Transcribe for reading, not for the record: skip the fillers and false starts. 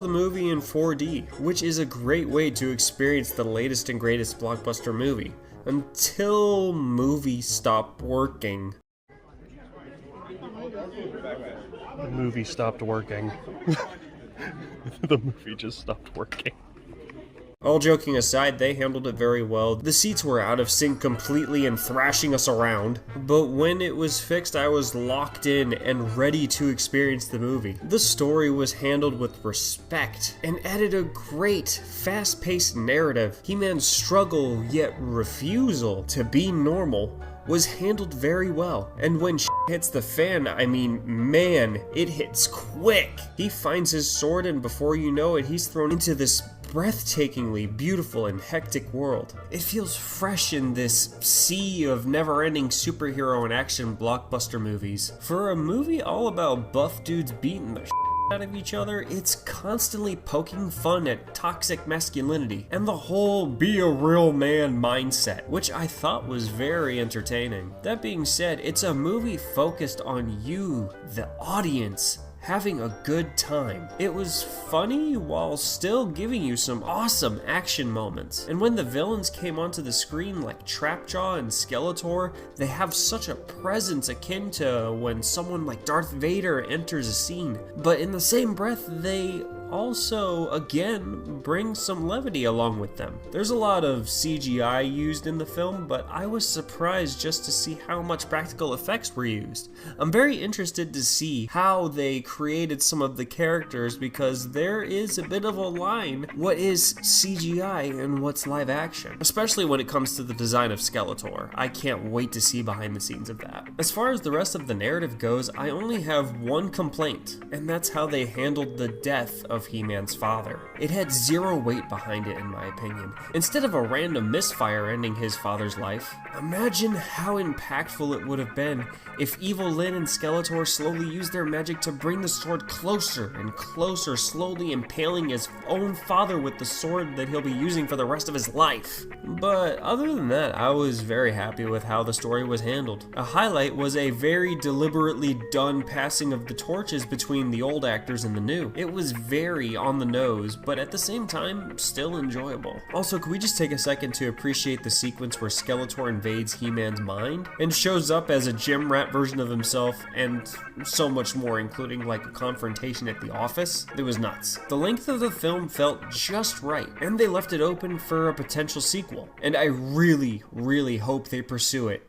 The movie in 4D, which is a great way to experience the latest and greatest blockbuster movie, until movies stop working. The movie stopped working. The movie just stopped working. All joking aside, they handled it very well. The seats were out of sync completely and thrashing us around, but when it was fixed, I was locked in and ready to experience the movie. The story was handled with respect and added a great, fast-paced narrative. He-Man's struggle yet refusal to be normal was handled very well, and when shit hits the fan, I mean, man, it hits quick. He finds his sword, and before you know it, he's thrown into this breathtakingly beautiful and hectic world. It feels fresh in this sea of never-ending superhero and action blockbuster movies. For a movie all about buff dudes beating the out of each other, it's constantly poking fun at toxic masculinity and the whole be a real man mindset, which I thought was very entertaining. That being said, it's a movie focused on you, the audience, having a good time. It was funny while still giving you some awesome action moments. And when the villains came onto the screen like Trapjaw and Skeletor, they have such a presence akin to when someone like Darth Vader enters a scene. But in the same breath, they also, again, bring some levity along with them. There's a lot of CGI used in the film, but I was surprised just to see how much practical effects were used. I'm very interested to see how they created some of the characters, because there is a bit of a line what is CGI and what's live action, especially when it comes to the design of Skeletor. I can't wait to see behind the scenes of that. As far as the rest of the narrative goes, I only have one complaint, and that's how they handled the death of He-Man's father. It had zero weight behind it, in my opinion. Instead of a random misfire ending his father's life, imagine how impactful it would have been if Evil Lyn and Skeletor slowly used their magic to bring the sword closer and closer, slowly impaling his own father with the sword that he'll be using for the rest of his life. But other than that, I was very happy with how the story was handled. A highlight was a very deliberately done passing of the torches between the old actors and the new. It was very on the nose, but at the same time, still enjoyable. Also, could we just take a second to appreciate the sequence where Skeletor invades He-Man's mind and shows up as a gym rat version of himself, and so much more, including like a confrontation at the office? It was nuts. The length of the film felt just right, and they left it open for a potential sequel, and I really, really hope they pursue it.